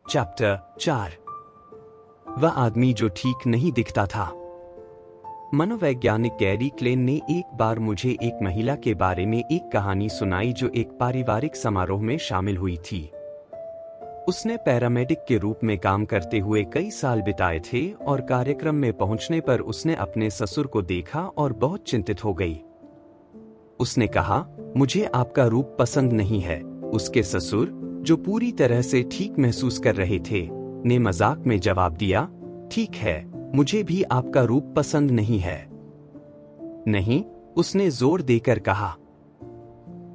Chapter 4। वह आदमी जो ठीक नहीं दिखता था। मनोवैज्ञानिक गैरी क्लेन ने एक बार मुझे एक महिला के बारे में एक कहानी सुनाई जो एक पारिवारिक समारोह में शामिल हुई थी। उसने पैरामेडिक के रूप में काम करते हुए कई साल बिताए थे और कार्यक्रम में पहुंचने पर उसने अपने ससुर को देखा और बहुत चिंतित हो गई। उसने कहा, मुझे आपका रूप पसंद नहीं है। उसके ससुर, जो पूरी तरह से ठीक महसूस कर रहे थे, ने मजाक में जवाब दिया, ठीक है, मुझे भी आपका रूप पसंद नहीं है। नहीं, उसने जोर देकर कहा,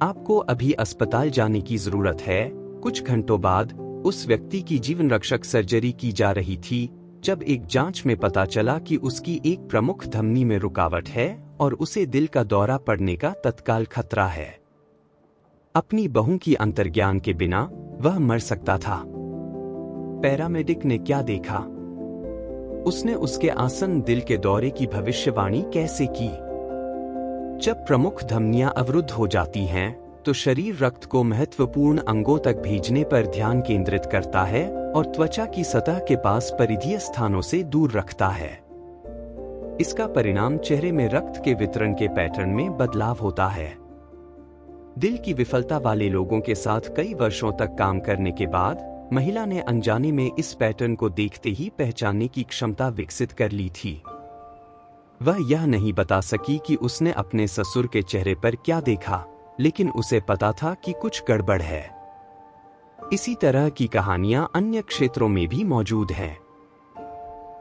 आपको अभी अस्पताल जाने की जरूरत है। कुछ घंटों बाद उस व्यक्ति की जीवन रक्षक सर्जरी की जा रही थी जब एक जांच में पता चला कि उसकी एक प्रमुख धमनी में रुकावट है और उसे दिल का दौरा पड़ने का तत्काल खतरा है। अपनी बहू की अंतर्ज्ञान के बिना वह मर सकता था। पैरामेडिक ने क्या देखा? उसने उसके आसन्न दिल के दौरे की भविष्यवाणी कैसे की? जब प्रमुख धमनियां अवरुद्ध हो जाती हैं, तो शरीर रक्त को महत्वपूर्ण अंगों तक भेजने पर ध्यान केंद्रित करता है और त्वचा की सतह के पास परिधीय स्थानों से दूर रखता है। इसका परिणाम चेहरे में रक्त के वितरण के पैटर्न में बदलाव होता है। दिल की विफलता वाले लोगों के साथ कई वर्षों तक काम करने के बाद महिला ने अनजाने में इस पैटर्न को देखते ही पहचानने की क्षमता विकसित कर ली थी। वह यह नहीं बता सकी कि उसने अपने ससुर के चेहरे पर क्या देखा, लेकिन उसे पता था कि कुछ गड़बड़ है। इसी तरह की कहानियां अन्य क्षेत्रों में भी मौजूद हैं।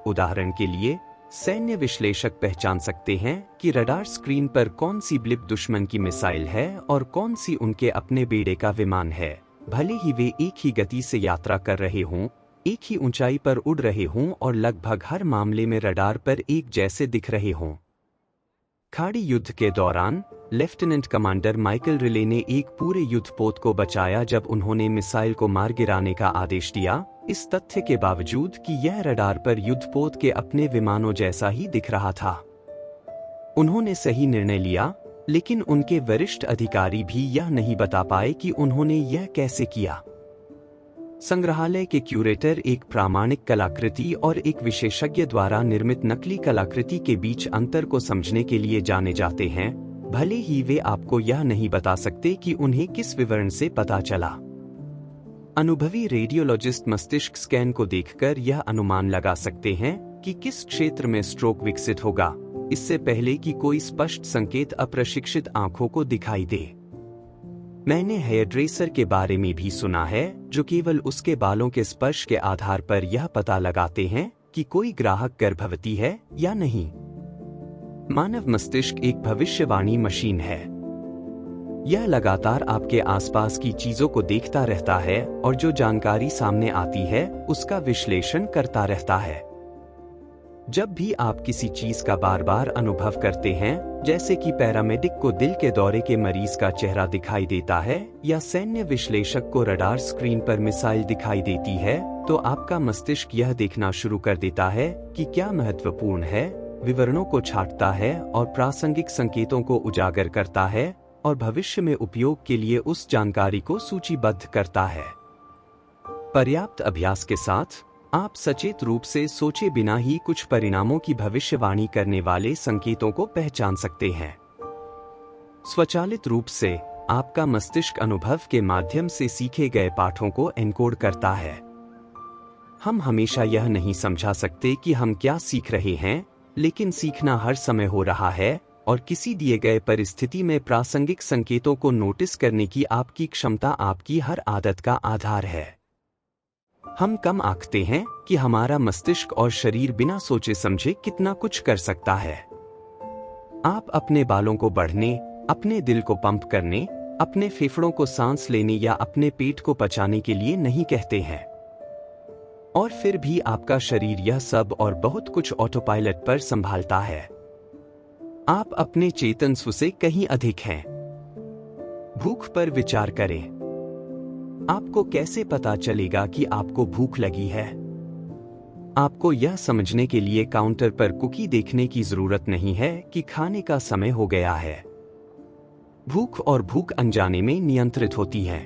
उदाहरण के लिए, सैन्य विश्लेषक पहचान सकते हैं कि रडार स्क्रीन पर कौन सी ब्लिप दुश्मन की मिसाइल है और कौन सी उनके अपने बेड़े का विमान है, भले ही वे एक ही गति से यात्रा कर रहे हों, एक ही ऊंचाई पर उड़ रहे हों और लगभग हर मामले में रडार पर एक जैसे दिख रहे हों। खाड़ी युद्ध के दौरान लेफ्टिनेंट कमांडर माइकल रिले ने एक पूरे युद्धपोत को बचाया जब उन्होंने मिसाइल को मार गिराने का आदेश दिया, इस तथ्य के बावजूद कि यह रडार पर युद्धपोत के अपने विमानों जैसा ही दिख रहा था। उन्होंने सही निर्णय लिया, लेकिन उनके वरिष्ठ अधिकारी भी यह नहीं बता पाए कि उन्होंने यह कैसे किया। संग्रहालय के क्यूरेटर एक प्रामाणिक कलाकृति और एक विशेषज्ञ द्वारा निर्मित नकली कलाकृति के बीच अंतर को समझने के लिए जाने जाते हैं, भले ही वे आपको यह नहीं बता सकते कि उन्हें किस विवरण से पता चला। अनुभवी रेडियोलॉजिस्ट मस्तिष्क स्कैन को देखकर यह अनुमान लगा सकते हैं कि किस क्षेत्र में स्ट्रोक विकसित होगा, इससे पहले कि कोई स्पष्ट संकेत अप्रशिक्षित आंखों को दिखाई दे। मैंने हेयरड्रेसर के बारे में भी सुना है, जो केवल उसके बालों के स्पर्श के आधार पर यह पता लगाते हैं कि कोई ग्राहक गर्भवती है या नहीं। मानव मस्तिष्क एक भविष्यवाणी मशीन है। यह लगातार आपके आसपास की चीजों को देखता रहता है और जो जानकारी सामने आती है उसका विश्लेषण करता रहता है। जब भी आप किसी चीज का बार बार अनुभव करते हैं, जैसे कि पैरामेडिक को दिल के दौरे के मरीज का चेहरा दिखाई देता है या सैन्य विश्लेषक को रडार स्क्रीन पर मिसाइल दिखाई देती है, तो आपका मस्तिष्क यह देखना शुरू कर देता है कि क्या महत्वपूर्ण है, विवरणों को छांटता है और प्रासंगिक संकेतों को उजागर करता है और भविष्य में उपयोग के लिए उस जानकारी को सूचीबद्ध करता है। पर्याप्त अभ्यास के साथ आप सचेत रूप से सोचे बिना ही कुछ परिणामों की भविष्यवाणी करने वाले संकेतों को पहचान सकते हैं। स्वचालित रूप से आपका मस्तिष्क अनुभव के माध्यम से सीखे गए पाठों को एनकोड करता है। हम हमेशा यह नहीं समझा सकते कि हम क्या सीख रहे हैं, लेकिन सीखना हर समय हो रहा है और किसी दिए गए परिस्थिति में प्रासंगिक संकेतों को नोटिस करने की आपकी क्षमता आपकी हर आदत का आधार है। हम कम आंकते हैं कि हमारा मस्तिष्क और शरीर बिना सोचे समझे कितना कुछ कर सकता है। आप अपने बालों को बढ़ने, अपने दिल को पंप करने, अपने फेफड़ों को सांस लेने या अपने पेट को पचाने के लिए नहीं कहते हैं। और फिर भी आपका शरीर यह सब और बहुत कुछ ऑटोपायलट पर संभालता है। आप अपने चेतन स्व से कहीं अधिक हैं। भूख पर विचार करें। आपको कैसे पता चलेगा कि आपको भूख लगी है? आपको यह समझने के लिए काउंटर पर कुकी देखने की जरूरत नहीं है कि खाने का समय हो गया है। भूख और भूख अनजाने में नियंत्रित होती है।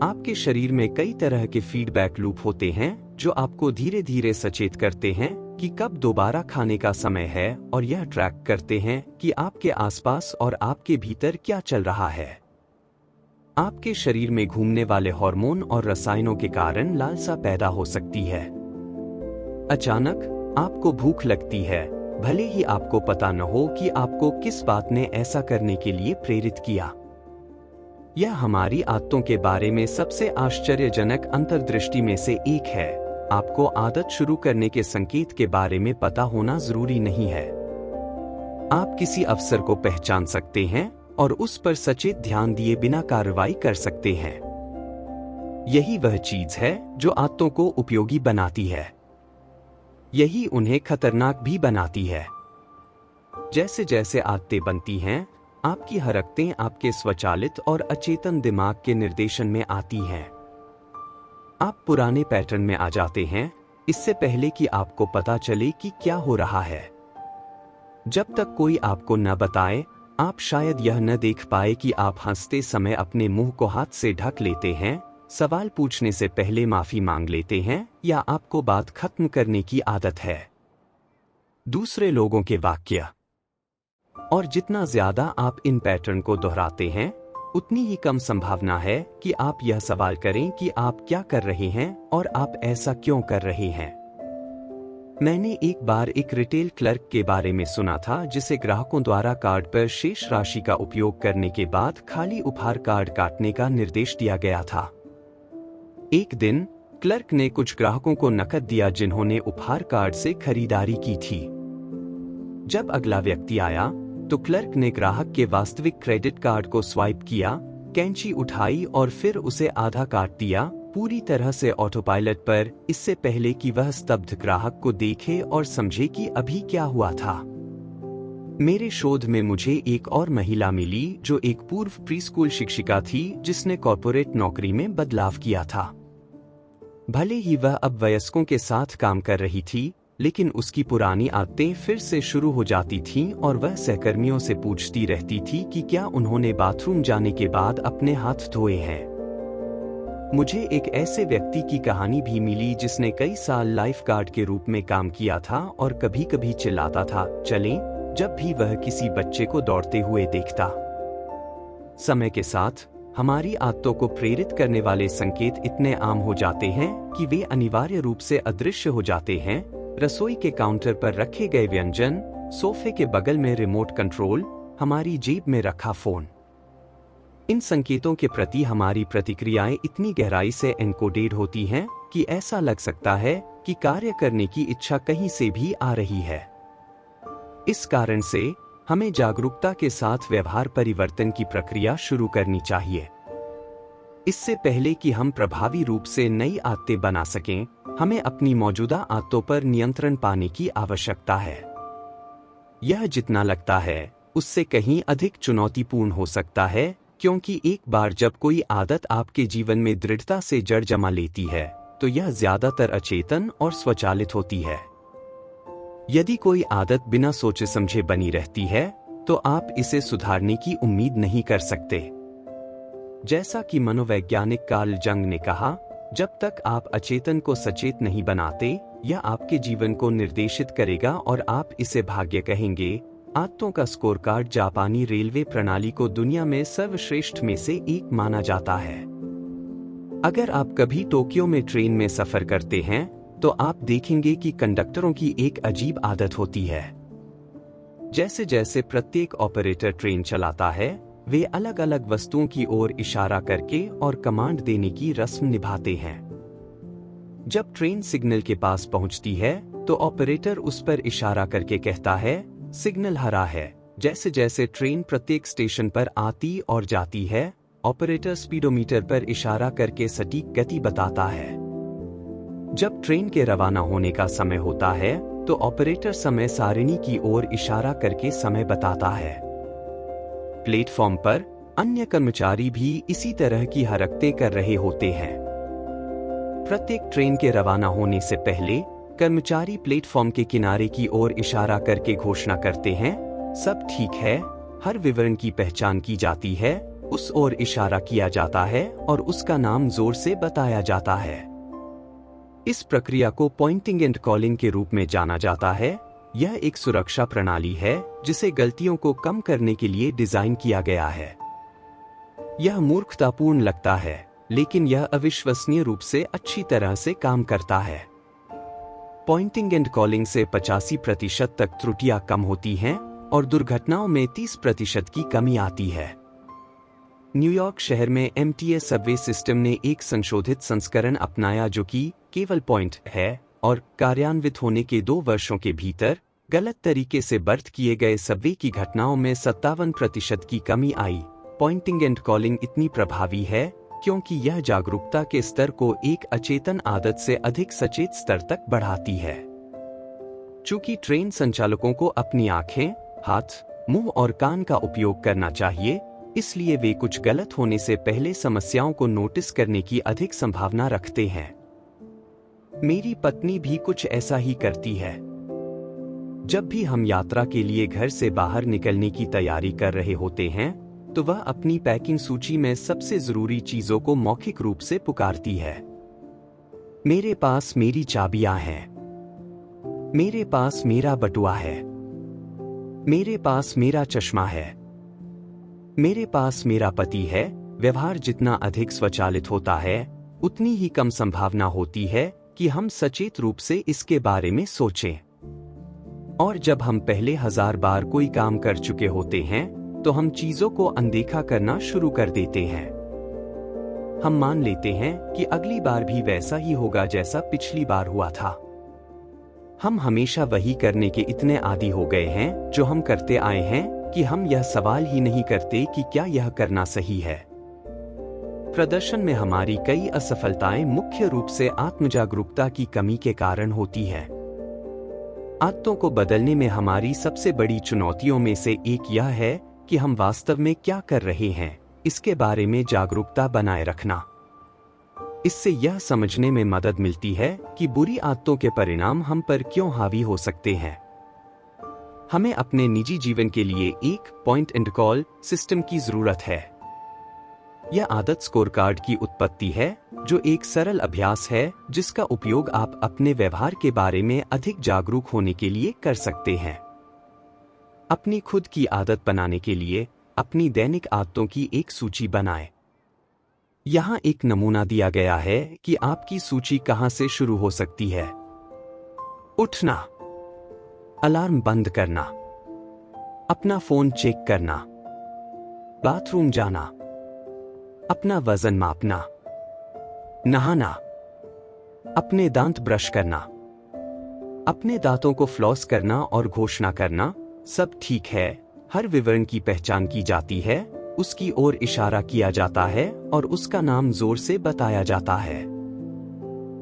आपके शरीर में कई तरह के फीडबैक लूप होते हैं जो आपको धीरे धीरे सचेत करते हैं कि कब दोबारा खाने का समय है, और यह ट्रैक करते हैं कि आपके आसपास और आपके भीतर क्या चल रहा है। आपके शरीर में घूमने वाले हार्मोन और रसायनों के कारण लालसा पैदा हो सकती है। अचानक आपको भूख लगती है, भले ही आपको पता न हो कि आपको किस बात ने ऐसा करने के लिए प्रेरित किया। यह हमारी आदतों के बारे में सबसे आश्चर्यजनक अंतर्दृष्टि में से एक है। आपको आदत शुरू करने के संकेत के बारे में पता होना जरूरी नहीं है। आप किसी अवसर को पहचान सकते हैं और उस पर सचेत ध्यान दिए बिना कार्रवाई कर सकते हैं। यही वह चीज है जो आदतों को उपयोगी बनाती है। यही उन्हें खतरनाक भी बनाती है। जैसे जैसे आदतें बनती हैं, आपकी हरकतें आपके स्वचालित और अचेतन दिमाग के निर्देशन में आती हैं। आप पुराने पैटर्न में आ जाते हैं इससे पहले कि आपको पता चले कि क्या हो रहा है। जब तक कोई आपको न बताए, आप शायद यह न देख पाए कि आप हंसते समय अपने मुंह को हाथ से ढक लेते हैं, सवाल पूछने से पहले माफी मांग लेते हैं, या आपको बात खत्म करने की आदत है। दूसरे लोगों के वाक्य। और जितना ज्यादा आप इन पैटर्न को दोहराते हैं, उतनी ही कम संभावना है कि आप यह सवाल करें कि आप क्या कर रहे हैं और आप ऐसा क्यों कर रहे हैं। मैंने एक बार एक रिटेल क्लर्क के बारे में सुना था जिसे ग्राहकों द्वारा कार्ड पर शेष राशि का उपयोग करने के बाद खाली उपहार कार्ड काटने का निर्देश दिया गया था। एक दिन क्लर्क ने कुछ ग्राहकों को नकद दिया जिन्होंने उपहार कार्ड से खरीदारी की थी। जब अगला व्यक्ति आया तो क्लर्क ने ग्राहक के वास्तविक क्रेडिट कार्ड को स्वाइप किया, कैंची उठाई और फिर उसे आधा काट दिया, पूरी तरह से ऑटोपायलट पर, इससे पहले कि वह स्तब्ध ग्राहक को देखे और समझे कि अभी क्या हुआ था। मेरे शोध में मुझे एक और महिला मिली जो एक पूर्व प्रीस्कूल शिक्षिका थी जिसने कॉर्पोरेट नौकरी में बदलाव किया था। भले ही वह अब वयस्कों के साथ काम कर रही थी, लेकिन उसकी पुरानी आदतें फिर से शुरू हो जाती थीं और वह सहकर्मियों से पूछती रहती थी कि क्या उन्होंने बाथरूम जाने के बाद अपने हाथ धोए हैं। मुझे एक ऐसे व्यक्ति की कहानी भी मिली जिसने कई साल लाइफगार्ड के रूप में काम किया था और कभी कभी चिल्लाता था, चलें, जब भी वह किसी बच्चे को दौड़ते हुए देखता। समय के साथ हमारी आदतों को प्रेरित करने वाले संकेत इतने आम हो जाते हैं कि वे अनिवार्य रूप से अदृश्य हो जाते हैं। रसोई के काउंटर पर रखे गए व्यंजन, सोफे के बगल में रिमोट कंट्रोल, हमारी जेब में रखा फोन। इन संकेतों के प्रति हमारी प्रतिक्रियाएं इतनी गहराई से एनकोडेड होती हैं कि ऐसा लग सकता है कि कार्य करने की इच्छा कहीं से भी आ रही है। इस कारण से हमें जागरूकता के साथ व्यवहार परिवर्तन की प्रक्रिया शुरू करनी चाहिए। इससे पहले कि हम प्रभावी रूप से नई आदतें बना सकें, हमें अपनी मौजूदा आदतों पर नियंत्रण पाने की आवश्यकता है। यह जितना लगता है उससे कहीं अधिक चुनौतीपूर्ण हो सकता है, क्योंकि एक बार जब कोई आदत आपके जीवन में दृढ़ता से जड़ जमा लेती है, तो यह ज्यादातर अचेतन और स्वचालित होती है। यदि कोई आदत बिना सोचे समझे बनी रहती है, तो आप इसे सुधारने की उम्मीद नहीं कर सकते। जैसा कि मनोवैज्ञानिक कार्ल जंग ने कहा, जब तक आप अचेतन को सचेत नहीं बनाते, यह आपके जीवन को निर्देशित करेगा और आप इसे भाग्य कहेंगे। आदतों का स्कोरकार्ड जापानी रेलवे प्रणाली को दुनिया में सर्वश्रेष्ठ में से एक माना जाता है। अगर आप कभी टोक्यो में ट्रेन में सफर करते हैं, तो आप देखेंगे कि कंडक्टरों की एक अजीब आदत होती है। जैसे जैसे प्रत्येक ऑपरेटर ट्रेन चलाता है, वे अलग अलग वस्तुओं की ओर इशारा करके और कमांड देने की रस्म निभाते हैं। जब ट्रेन सिग्नल के पास पहुंचती है, तो ऑपरेटर उस पर इशारा करके कहता है, सिग्नल हरा है। जैसे जैसे ट्रेन प्रत्येक स्टेशन पर आती और जाती है, ऑपरेटर स्पीडोमीटर पर इशारा करके सटीक गति बताता है। जब ट्रेन के रवाना होने का समय होता है, तो ऑपरेटर समय सारिणी की ओर इशारा करके समय बताता है। प्लेटफॉर्म पर अन्य कर्मचारी भी इसी तरह की हरकतें कर रहे होते हैं। प्रत्येक ट्रेन के रवाना होने से पहले कर्मचारी प्लेटफॉर्म के किनारे की ओर इशारा करके घोषणा करते हैं, सब ठीक है। हर विवरण की पहचान की जाती है, उस ओर इशारा किया जाता है और उसका नाम जोर से बताया जाता है। इस प्रक्रिया को पॉइंटिंग एंड कॉलिंग के रूप में जाना जाता है। यह एक सुरक्षा प्रणाली है जिसे गलतियों को कम करने के लिए डिजाइन किया गया है। यह मूर्खतापूर्ण लगता है, लेकिन यह अविश्वसनीय रूप से अच्छी तरह से काम करता है। पॉइंटिंग एंड कॉलिंग से 85% तक त्रुटियां कम होती हैं और दुर्घटनाओं में 30% की कमी आती है। न्यूयॉर्क शहर में एमटीएस सबवे सिस्टम ने एक संशोधित संस्करण अपनाया जो कि केवल पॉइंट है और कार्यान्वित होने के 2 वर्षों के भीतर गलत तरीके से बर्थ किए गए सबवे की घटनाओं में 57% की कमी आई। पॉइंटिंग एंड कॉलिंग इतनी प्रभावी है क्योंकि यह जागरूकता के स्तर को एक अचेतन आदत से अधिक सचेत स्तर तक बढ़ाती है। चूंकि ट्रेन संचालकों को अपनी आंखें, हाथ, मुंह और कान का उपयोग करना चाहिए, इसलिए वे कुछ गलत होने से पहले समस्याओं को नोटिस करने की अधिक संभावना रखते हैं। मेरी पत्नी भी कुछ ऐसा ही करती है। जब भी हम यात्रा के लिए घर से बाहर निकलने की तैयारी कर रहे होते हैं, तो वह अपनी पैकिंग सूची में सबसे जरूरी चीजों को मौखिक रूप से पुकारती है। मेरे पास मेरी चाबियां हैं। मेरे पास मेरा बटुआ है। मेरे पास मेरा चश्मा है। मेरे पास मेरा पति है। व्यवहार जितना अधिक स्वचालित होता है, उतनी ही कम संभावना होती है कि हम सचेत रूप से इसके बारे में सोचें। और जब हम पहले 1000 बार कोई काम कर चुके होते हैं, तो हम चीजों को अनदेखा करना शुरू कर देते हैं। हम मान लेते हैं कि अगली बार भी वैसा ही होगा जैसा पिछली बार हुआ था। हम हमेशा वही करने के इतने आदी हो गए हैं जो हम करते आए हैं कि हम यह सवाल ही नहीं करते कि क्या यह करना सही है। प्रदर्शन में हमारी कई असफलताएं मुख्य रूप से आत्मजागरूकता की कमी के कारण होती है। आदतों को बदलने में हमारी सबसे बड़ी चुनौतियों में से एक यह है कि हम वास्तव में क्या कर रहे हैं, इसके बारे में जागरूकता बनाए रखना। इससे यह समझने में मदद मिलती है कि बुरी आदतों के परिणाम हम पर क्यों हावी हो सकते हैं। हमें अपने निजी जीवन के लिए एक पॉइंट एंड कॉल सिस्टम की जरूरत है। यह आदत स्कोरकार्ड की उत्पत्ति है, जो एक सरल अभ्यास है जिसका उपयोग आप अपने व्यवहार के बारे में अधिक जागरूक होने के लिए कर सकते हैं। अपनी खुद की आदत बनाने के लिए अपनी दैनिक आदतों की एक सूची बनाएं। यहाँ एक नमूना दिया गया है कि आपकी सूची कहाँ से शुरू हो सकती है। उठना, अलार्म बंद करना, अपना फोन चेक करना, बाथरूम जाना, अपना वजन मापना, नहाना, अपने दांत ब्रश करना, अपने दांतों को फ्लॉस करना और घोषणा करना, सब ठीक है। हर विवरण की पहचान की जाती है, उसकी ओर इशारा किया जाता है और उसका नाम जोर से बताया जाता है।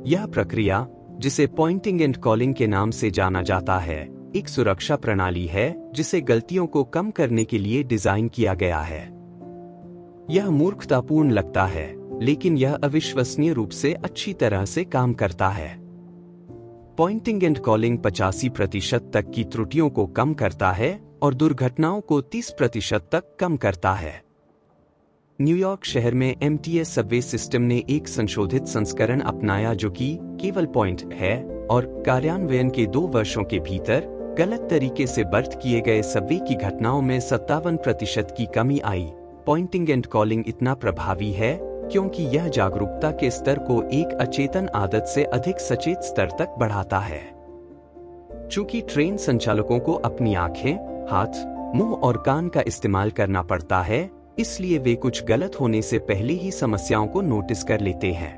यह प्रक्रिया, जिसे पॉइंटिंग एंड कॉलिंग के नाम से जाना जाता है, एक सुरक्षा प्रणाली है जिसे गलतियों को कम करने के लिए डिजाइन किया गया है। यह मूर्खतापूर्ण लगता है, लेकिन यह अविश्वसनीय रूप से अच्छी तरह से काम करता है। पॉइंटिंग एंड कॉलिंग 85% तक की त्रुटियों को कम करता है और दुर्घटनाओं को 30% तक कम करता है। न्यूयॉर्क शहर में एमटीएस सबवे सिस्टम ने एक संशोधित संस्करण अपनाया जो कि केवल पॉइंट है और कार्यान्वयन के 2 वर्षों के भीतर गलत तरीके से बर्थ किए गए सबवे की घटनाओं में 57% की कमी आई। पॉइंटिंग एंड कॉलिंग इतना प्रभावी है क्योंकि यह जागरूकता के स्तर को एक अचेतन आदत से अधिक सचेत स्तर तक बढ़ाता है। चूंकि ट्रेन संचालकों को अपनी आंखें, हाथ, मुंह और कान का इस्तेमाल करना पड़ता है, इसलिए वे कुछ गलत होने से पहले ही समस्याओं को नोटिस कर लेते हैं।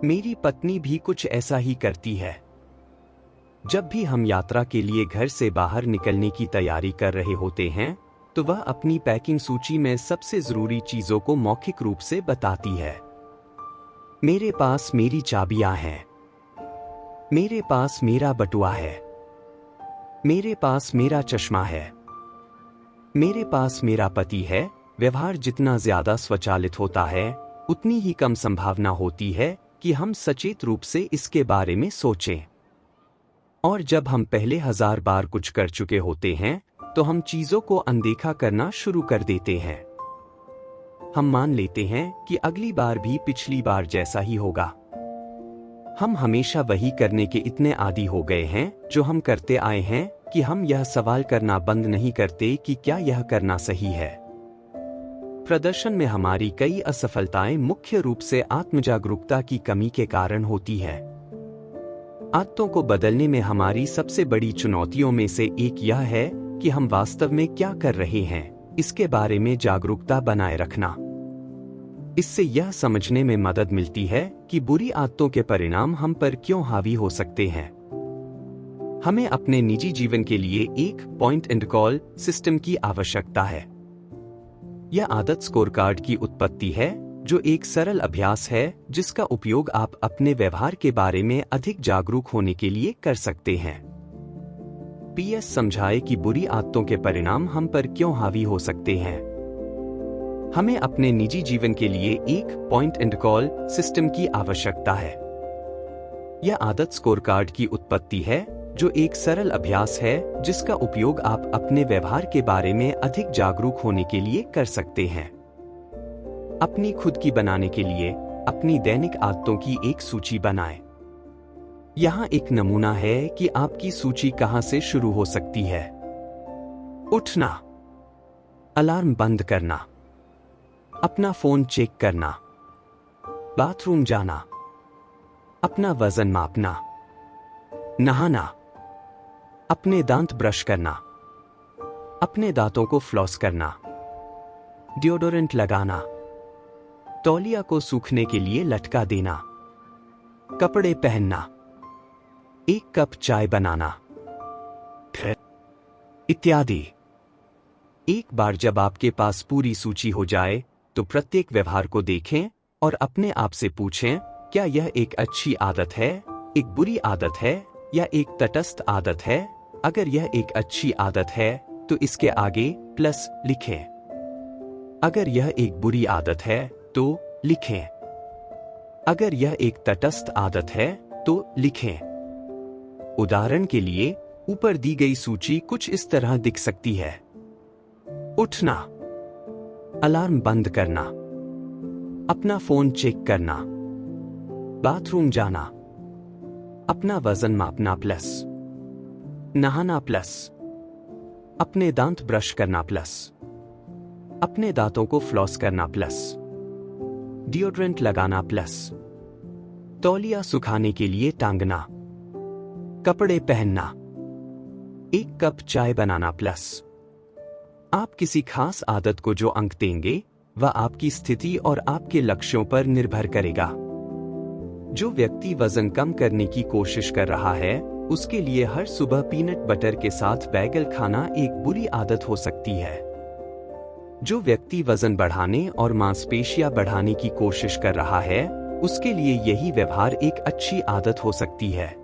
मेरी पत्नी भी कुछ ऐसा ही करती है। जब भी हम यात्रा के लिए घर से बाहर निकलने की तैयारी कर रहे होते हैं, तो वह अपनी पैकिंग सूची में सबसे जरूरी चीजों को मौखिक रूप से बताती है। मेरे पास मेरी चाबियां हैं। मेरे पास मेरा बटुआ है। मेरे पास मेरा चश्मा है। मेरे पास मेरा पति है। व्यवहार जितना ज्यादा स्वचालित होता है, उतनी ही कम संभावना होती है कि हम सचेत रूप से इसके बारे में सोचें। और जब हम पहले 1000 बार कुछ कर चुके होते हैं, तो हम चीजों को अनदेखा करना शुरू कर देते हैं। हम मान लेते हैं कि अगली बार भी पिछली बार जैसा ही होगा। हम हमेशा वही करने के इतने आदी हो गए हैं जो हम करते आए हैं कि हम यह सवाल करना बंद नहीं करते कि क्या यह करना सही है। प्रदर्शन में हमारी कई असफलताएं मुख्य रूप से आत्मजागरूकता की कमी के कारण होती है। आदतों को बदलने में हमारी सबसे बड़ी चुनौतियों में से एक यह है कि हम वास्तव में क्या कर रहे हैं, इसके बारे में जागरूकता बनाए रखना। इससे यह समझने में मदद मिलती है कि बुरी आदतों के परिणाम हम पर क्यों हावी हो सकते हैं। हमें अपने निजी जीवन के लिए एक पॉइंट एंड कॉल सिस्टम की आवश्यकता है। यह आदत स्कोरकार्ड की उत्पत्ति है, जो एक सरल अभ्यास है जिसका उपयोग आप अपने व्यवहार के बारे में अधिक जागरूक होने के लिए कर सकते हैं। पीएस समझाए कि बुरी आदतों के परिणाम हम पर क्यों हावी हो सकते हैं। हमें अपने निजी जीवन के लिए एक पॉइंट एंड कॉल सिस्टम की आवश्यकता है। यह आदत स्कोरकार्ड की उत्पत्ति है, जो एक सरल अभ्यास है जिसका उपयोग आप अपने व्यवहार के बारे में अधिक जागरूक होने के लिए कर सकते हैं। अपनी खुद की बनाने के लिए अपनी दैनिक आदतों की एक सूची बनाएं। यहाँ एक नमूना है कि आपकी सूची कहाँ से शुरू हो सकती है। उठना, अलार्म बंद करना, अपना फोन चेक करना, बाथरूम जाना, अपना वजन मापना, नहाना, अपने दांत ब्रश करना, अपने दांतों को फ्लॉस करना, डिओडोरेंट लगाना, तौलिया को सूखने के लिए लटका देना, कपड़े पहनना, एक कप चाय बनाना, इत्यादि। एक बार जब आपके पास पूरी सूची हो जाए तो प्रत्येक व्यवहार को देखें और अपने आप से पूछें, क्या यह एक अच्छी आदत है, एक बुरी आदत है या एक तटस्थ आदत है। अगर यह एक अच्छी आदत है तो इसके आगे प्लस लिखें। अगर यह एक बुरी आदत है तो लिखें। अगर यह एक तटस्थ आदत है तो लिखें। उदाहरण के लिए, ऊपर दी गई सूची कुछ इस तरह दिख सकती है। उठना, अलार्म बंद करना, अपना फोन चेक करना, बाथरूम जाना, अपना वजन मापना प्लस, नहाना प्लस, अपने दांत ब्रश करना प्लस, अपने दांतों को फ्लॉस करना प्लस, डिओड्रेंट लगाना प्लस, तौलिया सुखाने के लिए टांगना, कपड़े पहनना, एक कप चाय बनाना प्लस। आप किसी खास आदत को जो अंक देंगे वह आपकी स्थिति और आपके लक्ष्यों पर निर्भर करेगा। जो व्यक्ति वजन कम करने की कोशिश कर रहा है, उसके लिए हर सुबह पीनट बटर के साथ बैगल खाना एक बुरी आदत हो सकती है। जो व्यक्ति वजन बढ़ाने और मांसपेशियां बढ़ाने की कोशिश कर रहा है, उसके लिए यही व्यवहार एक अच्छी आदत हो सकती है।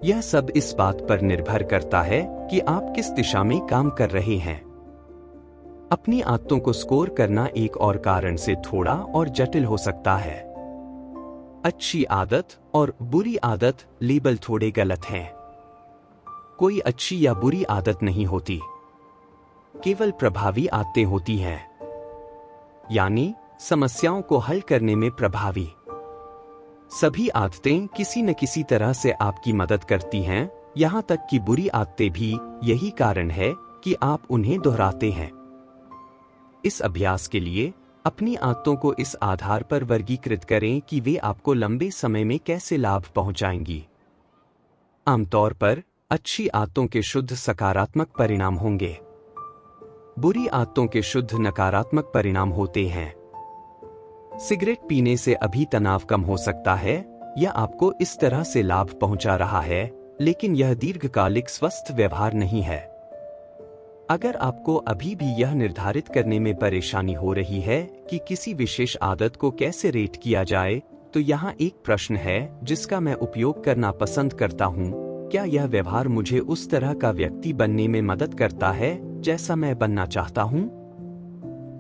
यह सब इस बात पर निर्भर करता है कि आप किस दिशा में काम कर रहे हैं। अपनी आदतों को स्कोर करना एक और कारण से थोड़ा और जटिल हो सकता है। अच्छी आदत और बुरी आदत लेबल थोड़े गलत हैं। कोई अच्छी या बुरी आदत नहीं होती, केवल प्रभावी आदतें होती हैं, यानी समस्याओं को हल करने में प्रभावी। सभी आदतें किसी न किसी तरह से आपकी मदद करती हैं, यहां तक कि बुरी आदतें भी। यही कारण है कि आप उन्हें दोहराते हैं। इस अभ्यास के लिए अपनी आदतों को इस आधार पर वर्गीकृत करें कि वे आपको लंबे समय में कैसे लाभ पहुंचाएंगी। आमतौर पर अच्छी आदतों के शुद्ध सकारात्मक परिणाम होंगे। बुरी आदतों के शुद्ध नकारात्मक परिणाम होते हैं। सिगरेट पीने से अभी तनाव कम हो सकता है या आपको इस तरह से लाभ पहुंचा रहा है, लेकिन यह दीर्घकालिक स्वस्थ व्यवहार नहीं है। अगर आपको अभी भी यह निर्धारित करने में परेशानी हो रही है कि किसी विशेष आदत को कैसे रेट किया जाए, तो यहाँ एक प्रश्न है जिसका मैं उपयोग करना पसंद करता हूँ। क्या यह व्यवहार मुझे उस तरह का व्यक्ति बनने में मदद करता है जैसा मैं बनना चाहता हूँ?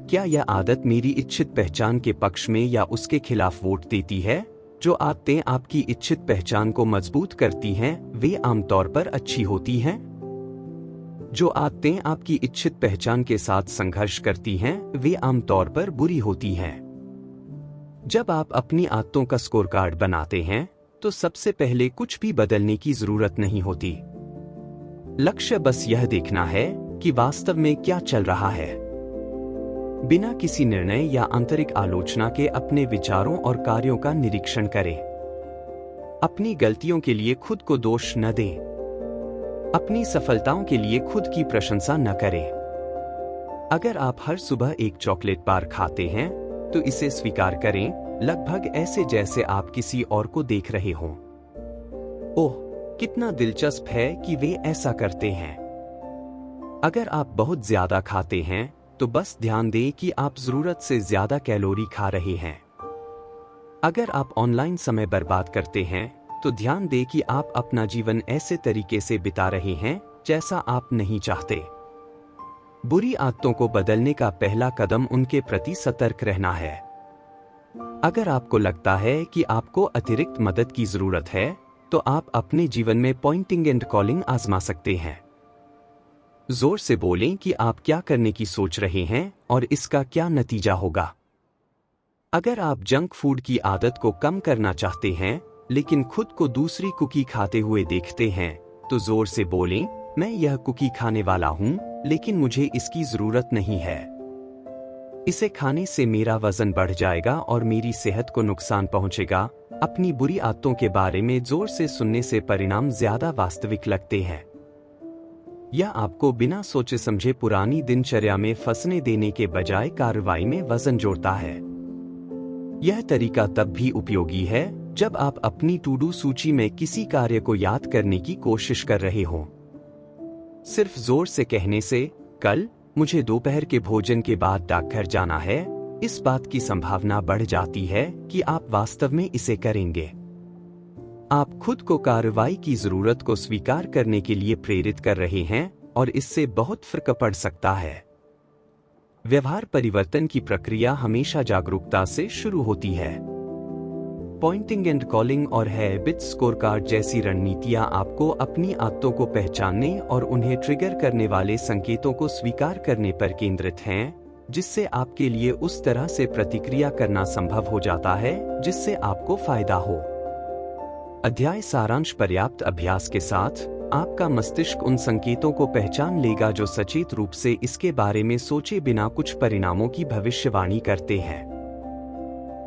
क्या यह आदत मेरी इच्छित पहचान के पक्ष में या उसके खिलाफ वोट देती है? जो आदतें आपकी इच्छित पहचान को मजबूत करती हैं, वे आमतौर पर अच्छी होती हैं। जो आदतें आपकी इच्छित पहचान के साथ संघर्ष करती हैं, वे आमतौर पर बुरी होती हैं। जब आप अपनी आदतों का स्कोर कार्ड बनाते हैं, तो सबसे पहले कुछ भी बदलने की जरूरत नहीं होती। लक्ष्य बस यह देखना है कि वास्तव में क्या चल रहा है। बिना किसी निर्णय या आंतरिक आलोचना के अपने विचारों और कार्यों का निरीक्षण करें। अपनी गलतियों के लिए खुद को दोष न दें। अपनी सफलताओं के लिए खुद की प्रशंसा न करें। अगर आप हर सुबह एक चॉकलेट बार खाते हैं, तो इसे स्वीकार करें, लगभग ऐसे जैसे आप किसी और को देख रहे हों। ओह, कितना दिलचस्प है कि वे ऐसा करते हैं। अगर आप बहुत ज्यादा खाते हैं, तो बस ध्यान दें कि आप जरूरत से ज्यादा कैलोरी खा रहे हैं। अगर आप ऑनलाइन समय बर्बाद करते हैं, तो ध्यान दें कि आप अपना जीवन ऐसे तरीके से बिता रहे हैं जैसा आप नहीं चाहते। बुरी आदतों को बदलने का पहला कदम उनके प्रति सतर्क रहना है। अगर आपको लगता है कि आपको अतिरिक्त मदद की जरूरत है, तो आप अपने जीवन में पॉइंटिंग एंड कॉलिंग आजमा सकते हैं। जोर से बोलें कि आप क्या करने की सोच रहे हैं और इसका क्या नतीजा होगा। अगर आप जंक फूड की आदत को कम करना चाहते हैं, लेकिन खुद को दूसरी कुकी खाते हुए देखते हैं, तो जोर से बोलें, मैं यह कुकी खाने वाला हूं, लेकिन मुझे इसकी जरूरत नहीं है। इसे खाने से मेरा वजन बढ़ जाएगा और मेरी सेहत को नुकसान पहुंचेगा। अपनी बुरी आदतों के बारे में जोर से सुनने से परिणाम ज्यादा वास्तविक लगते हैं। यह आपको बिना सोचे समझे पुरानी दिनचर्या में फंसने देने के बजाय कार्रवाई में वजन जोड़ता है। यह तरीका तब भी उपयोगी है जब आप अपनी टू डू सूची में किसी कार्य को याद करने की कोशिश कर रहे हो। सिर्फ जोर से कहने से, कल मुझे दोपहर के भोजन के बाद डाकघर जाना है, इस बात की संभावना बढ़ जाती है कि आप वास्तव में इसे करेंगे। आप खुद को कार्रवाई की जरूरत को स्वीकार करने के लिए प्रेरित कर रहे हैं और इससे बहुत फर्क पड़ सकता है। व्यवहार परिवर्तन की प्रक्रिया हमेशा जागरूकता से शुरू होती है। पॉइंटिंग एंड कॉलिंग और हैबिट स्कोरकार्ड जैसी रणनीतियां आपको अपनी आदतों को पहचानने और उन्हें ट्रिगर करने वाले संकेतों को स्वीकार करने पर केंद्रित हैं, जिससे आपके लिए उस तरह से प्रतिक्रिया करना संभव हो जाता है जिससे आपको फायदा हो। अध्याय सारांश। पर्याप्त अभ्यास के साथ आपका मस्तिष्क उन संकेतों को पहचान लेगा जो सचेत रूप से इसके बारे में सोचे बिना कुछ परिणामों की भविष्यवाणी करते हैं।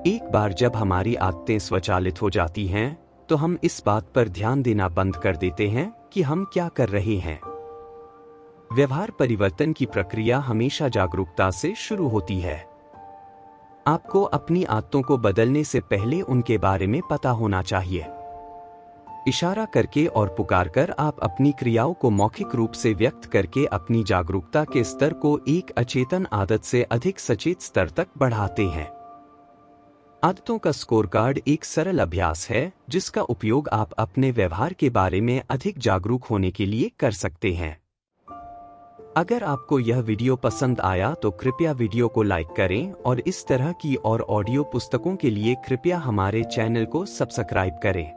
एक बार जब हमारी आदतें स्वचालित हो जाती हैं, तो हम इस बात पर ध्यान देना बंद कर देते हैं कि हम क्या कर रहे हैं। व्यवहार परिवर्तन की प्रक्रिया हमेशा जागरूकता से शुरू होती है। आपको अपनी आदतों को बदलने से पहले उनके बारे में पता होना चाहिए। इशारा करके और पुकार कर आप अपनी क्रियाओं को मौखिक रूप से व्यक्त करके अपनी जागरूकता के स्तर को एक अचेतन आदत से अधिक सचेत स्तर तक बढ़ाते हैं। आदतों का स्कोरकार्ड एक सरल अभ्यास है जिसका उपयोग आप अपने व्यवहार के बारे में अधिक जागरूक होने के लिए कर सकते हैं। अगर आपको यह वीडियो पसंद आया तो कृपया वीडियो को लाइक करें और इस तरह की और ऑडियो पुस्तकों के लिए कृपया हमारे चैनल को सब्सक्राइब करें।